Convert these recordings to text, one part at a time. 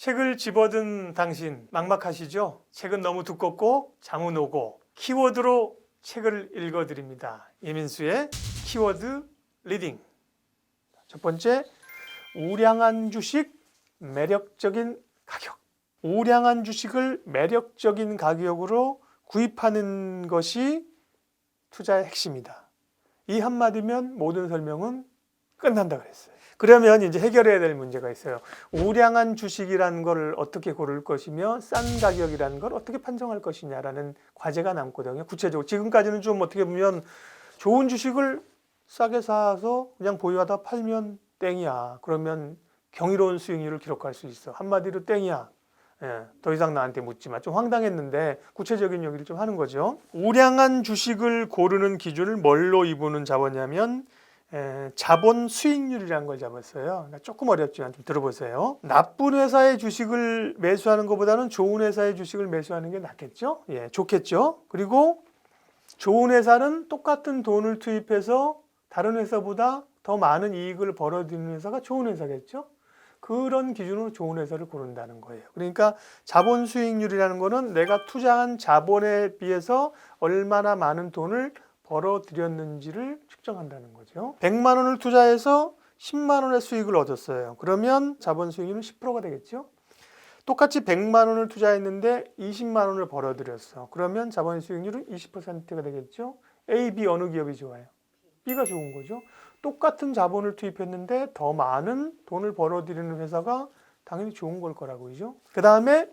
책을 집어든 당신 막막하시죠? 책은 너무 두껍고 잠은 오고 키워드로 책을 읽어드립니다. 예민수의 키워드 리딩. 첫 번째, 우량한 주식, 매력적인 가격. 우량한 주식을 매력적인 가격으로 구입하는 것이 투자의 핵심이다. 이 한마디면 모든 설명은 끝난다 그랬어요. 그러면 이제 해결해야 될 문제가 있어요. 우량한 주식이라는 걸 어떻게 고를 것이며 싼 가격이라는 걸 어떻게 판정할 것이냐라는 과제가 남거든요. 구체적으로 지금까지는 좀 어떻게 보면 좋은 주식을 싸게 사서 그냥 보유하다 팔면 땡이야. 그러면 경이로운 수익률을 기록할 수 있어. 한마디로 땡이야. 예, 더 이상 나한테 묻지 마. 좀 황당했는데 구체적인 얘기를 좀 하는 거죠. 우량한 주식을 고르는 기준을 뭘로 이분은 잡았냐면 자본 수익률이라는 걸 잡았어요. 그러니까 조금 어렵지만 좀 들어보세요. 나쁜 회사의 주식을 매수하는 것보다는 좋은 회사의 주식을 매수하는 게 낫겠죠? 예, 좋겠죠? 그리고 좋은 회사는 똑같은 돈을 투입해서 다른 회사보다 더 많은 이익을 벌어들이는 회사가 좋은 회사겠죠? 그런 기준으로 좋은 회사를 고른다는 거예요. 그러니까 자본 수익률이라는 거는 내가 투자한 자본에 비해서 얼마나 많은 돈을 벌어들였는지를 측정한다는 거죠. 100만 원을 투자해서 10만 원의 수익을 얻었어요. 그러면 자본 수익률은 10%가 되겠죠. 똑같이 100만 원을 투자했는데 20만 원을 벌어들였어. 그러면 자본 수익률은 20%가 되겠죠. A, B 어느 기업이 좋아요? B가 좋은 거죠. 똑같은 자본을 투입했는데 더 많은 돈을 벌어들이는 회사가 당연히 좋은 걸 거라고 그죠. 그 다음에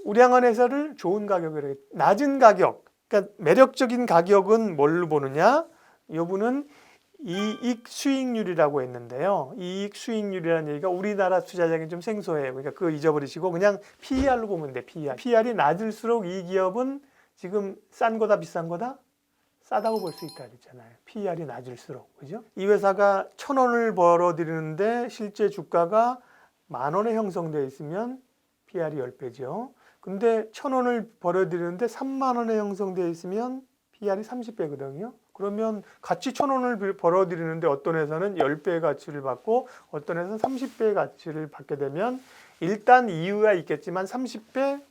우량한 회사를 좋은 가격으로, 낮은 가격, 그러니까 매력적인 가격은 뭘로 보느냐? 이분은 이익 수익률이라고 했는데요. 이익 수익률이라는 얘기가 우리나라 투자자에게 좀 생소해요. 그러니까 그거 잊어버리시고 그냥 PER로 보면 돼. PER. PER이 낮을수록 이 기업은 지금 싼 거다 비싼 거다? 싸다고 볼 수 있다 그랬잖아요. PER이 낮을수록. 그죠? 이 회사가 1,000원을 벌어들이는데 실제 주가가 10,000원에 형성되어 있으면 PER이 10배죠. 근데 1,000원을 벌어들이는데 3만 원에 형성되어 있으면 PER이 30배거든요. 그러면 같이 1,000원을 벌어들이는데 어떤 회사는 10배의 가치를 받고 어떤 회사는 30배의 가치를 받게 되면 일단 이유가 있겠지만 30배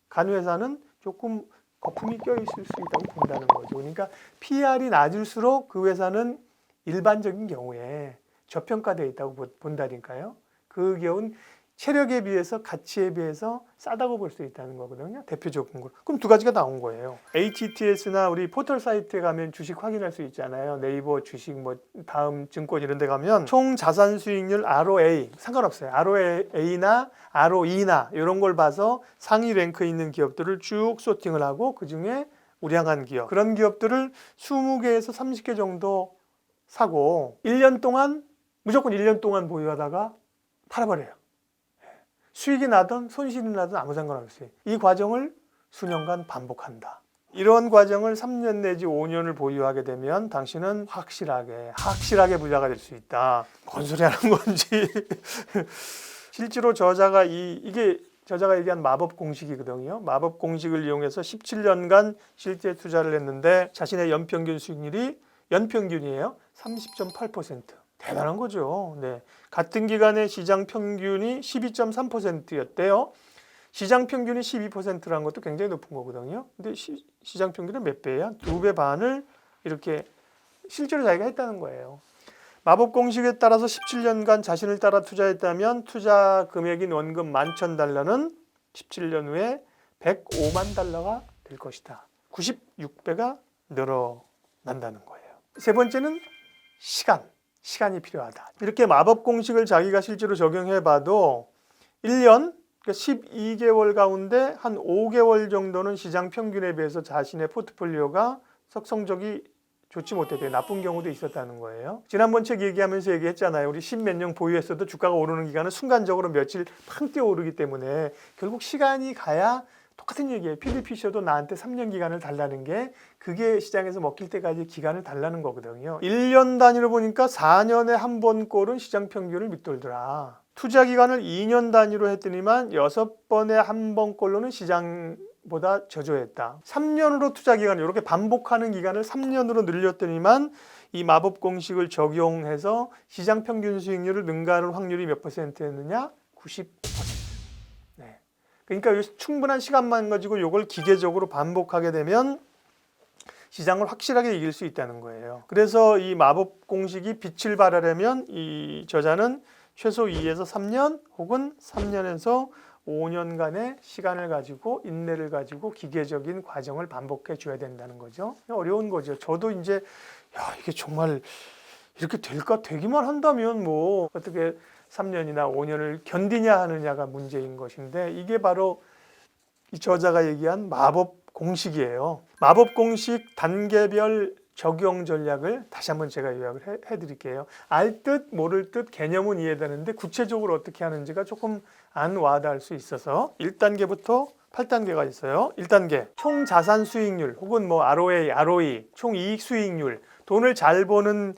간 회사는 조금 거품이 껴있을 수 있다고 본다는 거죠. 그러니까 PER이 낮을수록 그 회사는 일반적인 경우에 저평가되어 있다고 본다니까요. 그 경우는 체력에 비해서 가치에 비해서 싸다고 볼 수 있다는 거거든요. 대표적인 거. 그럼 두 가지가 나온 거예요. HTS나 우리 포털 사이트에 가면 주식 확인할 수 있잖아요. 네이버 주식 뭐 다음 증권 이런 데 가면 총 자산 수익률 ROA 상관없어요. ROA나 ROE나 이런 걸 봐서 상위 랭크에 있는 기업들을 쭉 소팅을 하고 그중에 우량한 기업. 그런 기업들을 20개에서 30개 정도 사고 1년 동안 무조건 1년 동안 보유하다가 팔아버려요. 수익이 나든 손실이 나든 아무 상관없어요. 이 과정을 수년간 반복한다. 이런 과정을 3년 내지 5년을 보유하게 되면 당신은 확실하게 부자가 될 수 있다. 뭔 소리 하는 건지. 실제로 저자가 저자가 얘기한 마법 공식이거든요. 마법 공식을 이용해서 17년간 실제 투자를 했는데 자신의 연평균 수익률이 연평균이에요. 30.8%. 대단한 거죠. 네. 같은 기간에 시장 평균이 12.3%였대요. 시장 평균이 12%라는 것도 굉장히 높은 거거든요. 근데 시장 평균은 몇 배야? 2배 반을 이렇게 실제로 자기가 했다는 거예요. 마법 공식에 따라서 17년간 자신을 따라 투자했다면 투자 금액인 원금 11,000달러는 17년 후에 105만 달러가 될 것이다. 96배가 늘어난다는 거예요. 세 번째는 시간이 필요하다. 이렇게 마법 공식을 자기가 실제로 적용해 봐도 1년, 그러니까 12개월 가운데 한 5개월 정도는 시장 평균에 비해서 자신의 포트폴리오가 성적이 좋지 못했대요. 나쁜 경우도 있었다는 거예요. 지난번 책 얘기하면서 얘기했잖아요. 우리 10몇 년 보유했어도 주가가 오르는 기간은 순간적으로 며칠 팡 뛰어오르기 때문에 결국 시간이 가야 똑같은 얘기예요. 필리피셔도 나한테 3년 기간을 달라는 게 그게 시장에서 먹힐 때까지 기간을 달라는 거거든요. 1년 단위로 보니까 4년에 한 번 꼴은 시장 평균을 밑돌더라. 투자 기간을 2년 단위로 했더니만 6번에 한 번 꼴로는 시장보다 저조했다. 3년으로 투자 기간을 이렇게 반복하는 기간을 3년으로 늘렸더니만 이 마법 공식을 적용해서 시장 평균 수익률을 능가하는 확률이 몇 %였느냐? 90%. 그러니까 충분한 시간만 가지고 이걸 기계적으로 반복하게 되면 시장을 확실하게 이길 수 있다는 거예요. 그래서 이 마법 공식이 빛을 발하려면 이 저자는 최소 2에서 3년 혹은 3년에서 5년간의 시간을 가지고 인내를 가지고 기계적인 과정을 반복해 줘야 된다는 거죠. 어려운 거죠. 저도 이제 이게 정말 이렇게 될까? 되기만 한다면 뭐 어떻게 3년이나 5년을 견디냐 하느냐가 문제인 것인데 이게 바로 이 저자가 얘기한 마법 공식이에요. 마법 공식 단계별 적용 전략을 다시 한번 제가 요약을 해드릴게요. 알 듯 모를 듯 개념은 이해되는데 구체적으로 어떻게 하는지가 조금 안 와닿을 수 있어서 1단계부터 8단계가 있어요. 1단계 총 자산 수익률 혹은 뭐 ROE, 총 이익 수익률, 돈을 잘 버는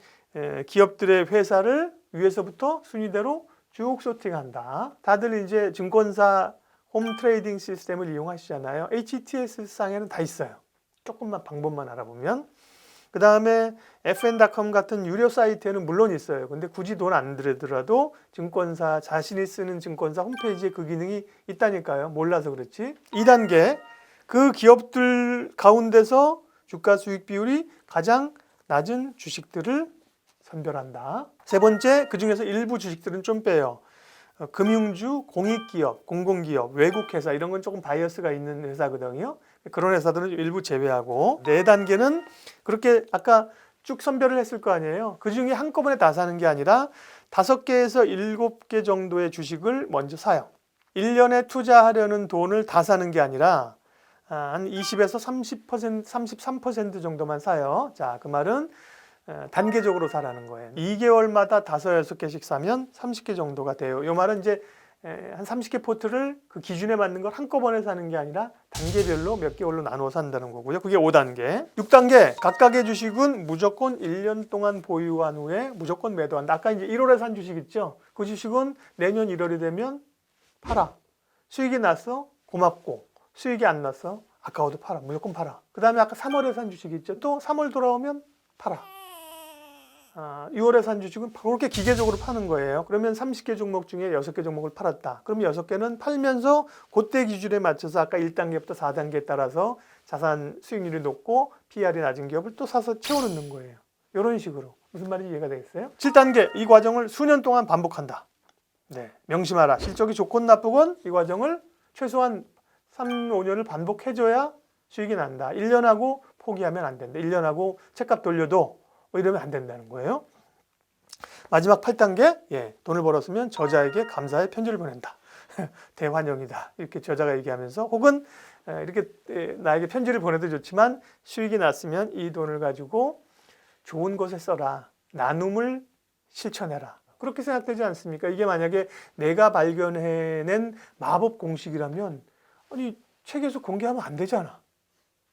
기업들의 회사를 위에서부터 순위대로 쭉 소팅한다. 다들 이제 증권사 홈 트레이딩 시스템을 이용하시잖아요. HTS 상에는 다 있어요. 조금만 방법만 알아보면. 그 다음에 fn.com 같은 유료 사이트에는 물론 있어요. 근데 굳이 돈 안 들더라도 증권사 자신이 쓰는 증권사 홈페이지에 그 기능이 있다니까요. 몰라서 그렇지. 2단계 그 기업들 가운데서 주가 수익 비율이 가장 낮은 주식들을 선별한다. 세 번째, 그 중에서 일부 주식들은 좀 빼요. 금융주, 공익기업, 공공기업, 외국회사 이런 건 조금 바이어스가 있는 회사거든요. 그런 회사들은 일부 제외하고 4단계는 그렇게 아까 쭉 선별을 했을 거 아니에요. 그 중에 한꺼번에 다 사는 게 아니라 5개에서 7개 정도의 주식을 먼저 사요. 1년에 투자하려는 돈을 다 사는 게 아니라 한 20에서 30%, 33% 정도만 사요. 자, 그 말은 단계적으로 사라는 거예요. 2개월마다 5, 6개씩 사면 30개 정도가 돼요. 이 말은 이제 한 30개 포트를 그 기준에 맞는 걸 한꺼번에 사는 게 아니라 단계별로 몇 개월로 나누어 산다는 거고요. 그게 5단계. 6단계 각각의 주식은 무조건 1년 동안 보유한 후에 무조건 매도한다. 아까 이제 1월에 산 주식 있죠? 그 주식은 내년 1월이 되면 팔아. 수익이 났어? 고맙고. 수익이 안 났어? 아까워도 팔아. 무조건 팔아. 그 다음에 아까 3월에 산 주식 있죠? 또 3월 돌아오면 팔아. 6월에 산 주식은 그렇게 기계적으로 파는 거예요. 그러면 30개 종목 중에 6개 종목을 팔았다. 그럼 6개는 팔면서 그때 기준에 맞춰서 아까 1단계부터 4단계에 따라서 자산 수익률이 높고 PR이 낮은 기업을 또 사서 채워넣는 거예요. 이런 식으로. 무슨 말인지 이해가 되겠어요? 7단계 이 과정을 수년 동안 반복한다. 네, 명심하라. 실적이 좋건 나쁘건 이 과정을 최소한 3, 5년을 반복해줘야 수익이 난다. 1년하고 포기하면 안 된다. 1년하고 책값 돌려도 이러면 안 된다는 거예요. 마지막 8단계, 돈을 벌었으면 저자에게 감사의 편지를 보낸다. 대환영이다. 이렇게 저자가 얘기하면서 혹은 이렇게 나에게 편지를 보내도 좋지만 수익이 났으면 이 돈을 가지고 좋은 곳에 써라. 나눔을 실천해라. 그렇게 생각되지 않습니까? 이게 만약에 내가 발견해낸 마법 공식이라면 아니 책에서 공개하면 안 되잖아.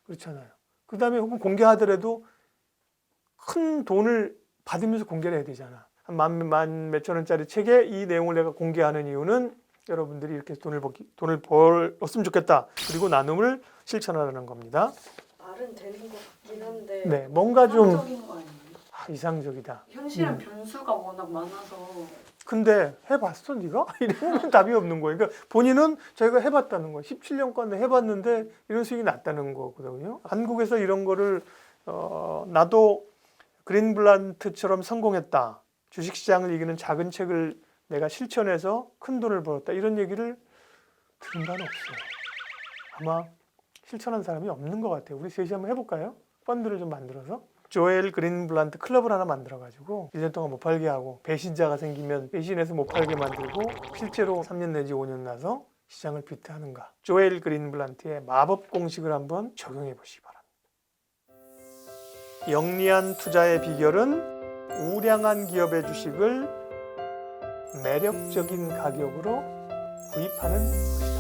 그렇잖아요. 그 다음에 혹은 공개하더라도 큰 돈을 받으면서 공개를 해야 되잖아. 한 만 몇천 원짜리 책에 이 내용을 내가 공개하는 이유는 여러분들이 이렇게 돈을 벌었으면 좋겠다. 그리고 나눔을 실천하라는 겁니다. 말은 되는 것 같긴 한데 네, 뭔가 좀 이상적인 거 아니에요? 이상적이다. 현실은 변수가 워낙 많아서. 근데 해봤어 네가? 이러면 답이 없는 거예요. 그러니까 본인은 자기가 해봤다는 거예요. 17년간 해봤는데 이런 수익이 났다는 거거든요. 한국에서 이런 거를 나도 그린블란트처럼 성공했다. 주식시장을 이기는 작은 책을 내가 실천해서 큰 돈을 벌었다. 이런 얘기를 들은 바는 없어요. 아마 실천한 사람이 없는 것 같아요. 우리 셋이 한번 해볼까요? 펀드를 좀 만들어서. 조엘 그린블란트 클럽을 하나 만들어가지고 1년 동안 못 팔게 하고 배신자가 생기면 배신해서 못 팔게 만들고 실제로 3년 내지 5년 나서 시장을 비트하는가. 조엘 그린블란트의 마법 공식을 한번 적용해 보시기 바랍니다. 영리한 투자의 비결은 우량한 기업의 주식을 매력적인 가격으로 구입하는 것이다.